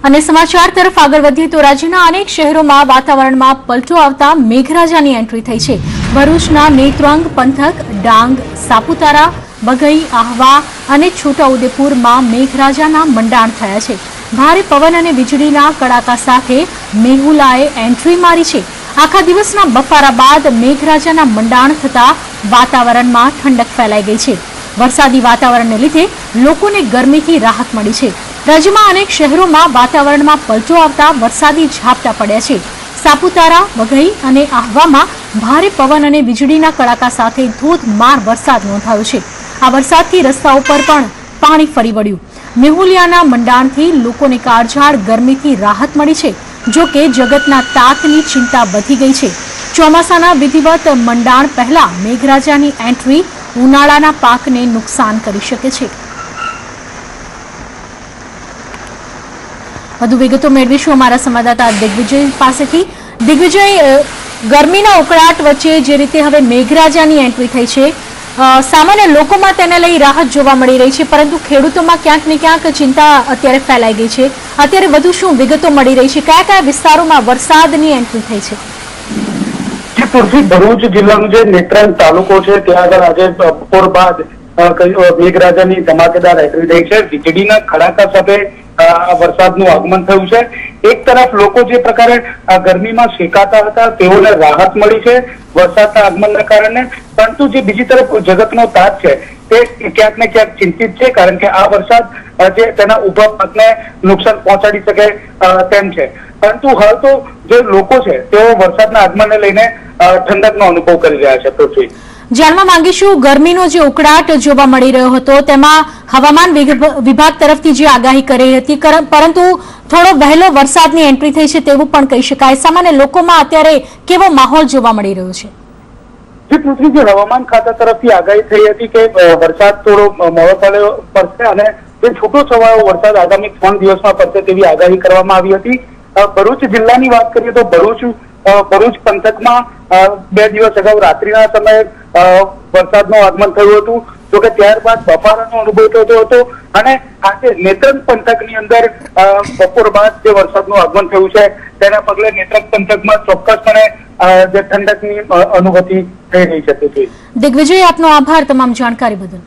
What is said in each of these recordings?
અને સમાચાર તરફ આગળ વધીએ તો રાજ્યના અનેક શહેરોમાં વાતાવરણમાં પલટો આવતા મેઘરાજાની એન્ટ્રી થઈ છે। ભરૂચના નેત્રંગ પંથક, ડાંગ, સાપુતારા, બઘઈ, આહવા અને છોટાઉદેપુરમાં મેઘરાજાના મંડાણ થયા છે। ભારે પવન અને વીજળીના કડાકા સાથે મેહુલાએ એન્ટ્રી મારી છે। આખા દિવસના બફારા બાદ મેઘરાજાના મંડાણ થતા વાતાવરણમાં ઠંડક ફેલાઈ ગઈ છે। વરસાદી વાતાવરણને લીધે લોકોને ગરમીથી રાહત મળી છે। રાજ્યમાં અનેક શહેરોમાં વાતાવરણમાં પલટો આવતા વરસાદી ઝાપટા પડ્યા છે। સાપુતારા, બઘઈ અને આહવામાં ભારે પવન અને વીજળીના કડાકા સાથે ધોધમાર વરસાદ નોંધાયો છે। આ વરસાદથી રસ્તાઓ પર પણ પાણી ફરી વળ્યું। મેહુલિયાના મંડાણથી લોકોને કાળઝાળ ગરમીથી રાહત મળી છે। જો કે જગતના તાતની ચિંતા વધી ગઈ છે। ચોમાસાના વિધિવત મંડાણ પહેલા મેઘરાજાની એન્ટ્રી ઉનાળાના પાકને નુકસાન કરી શકે છે। વધુ વિગતો મેળવીશું અમારા સંવાદદાતા દિગ્વિજય પાસેથી। દિગ્વિજય, ગરમીના ઉકળાટ વચ્ચે જે રીતે હવે મેઘરાજાની એન્ટ્રી થઈ છે, સામાન્ય લોકોમાં તેને લઈ રાહત જોવા મળી રહી છે, પરંતુ ખેડૂતોમાં ક્યાંક ને ક્યાંક ચિંતા અત્યારે ફેલાઈ ગઈ છે। અત્યારે વધુ શું વિગતો મળી રહી છે? કયા કયા વિસ્તારોમાં વરસાદની એન્ટ્રી થઈ છે? ભરૂચ જિલ્લાનો જે નેત્રંગ તાલુકો છે ત્યાં આગળ આજે બપોર બાદ મેઘરાજાની ધમાકેદાર એન્ટ્રી થઈ છે। વીજળીના કડાકા સાથે વરસાદનું આગમન થયું છે। એક તરફ લોકો જે પ્રકારે ગરમીમાં શેકાતા હતા તેઓને રાહત મળી છે વરસાદના આગમનના કારણે, પરંતુ જે બીજી તરફ જગતનો તાત છે તે ક્યાંક ને ક્યાંક ચિંતિત છે, કારણ કે આ વરસાદ જે તેના ઉભા પાકને નુકસાન પહોંચાડી શકે તેમ છે। પરંતુ હાલ તો જે લોકો છે તેઓ વરસાદના આગમનને લઈને ઠંડકનો અનુભવ કરી રહ્યા છે। પૃથ્વી, જાણવા માંગીશું, ગરમીનો જે ઉકળાટ જોવા મળી રહ્યો હતો તેમાં હવામાન વિભાગ તરફથી જે આગાહી કરી હતી, પરંતુ થોડો વહેલો વરસાદની એન્ટ્રી થઈ છે તેવું પણ કહી શકાય। સામાન્ય લોકોમાં અત્યારે કેવો માહોલ જોવા મળી રહ્યો છે? જે પૃથ્વી, જે હવામાન ખાતા તરફથી આગાહી થઈ હતી કે વરસાદ થોડો મોડો પડશે અને તે છૂટો છવાયો વરસાદ આગામી 3 દિવસમાં પડશે તેવી આગાહી કરવામાં આવી હતી। ભરૂચ જિલ્લાની વાત કરીએ તો ભરૂચ પંથકમાં 2 દિવસ અગાઉ રાત્રિના સમયે વરસાદનું આગમન થયું હતું, જોકે ત્યારબાદ બફારાનો અનુભવ થતો હતો અને આજે નેત્રંગ પંથકની અંદર બપોર બાદ જે વરસાદનું આગમન થયું છે તેના પગલે નેત્રંગ પંથકમાં ચોક્કસપણે જે ઠંડકની અનુભૂતિ થઈ રહી છે। દિગ્વિજય, આપનો આભાર તમામ જાણકારી બદલ।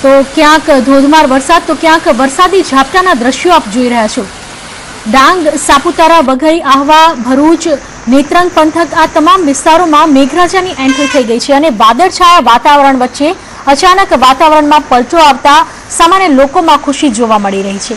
તો ક્યાંક ધોધમાર વરસાદ તો ક્યાંક વરસાદી ઝાપટાના દ્રશ્યો આપ જોઈ રહ્યા છો। ડાંગ, સાપુતારા, બઘઈ, આહવા, ભરૂચ, નેત્રંગ પંથક આ તમામ વિસ્તારોમાં મેઘરાજાની એન્ટ્રી થઈ ગઈ છે અને વાદળછાયા વાતાવરણ વચ્ચે અચાનક વાતાવરણમાં પલટો આવતા સામાન્ય લોકોમાં ખુશી જોવા મળી રહી છે।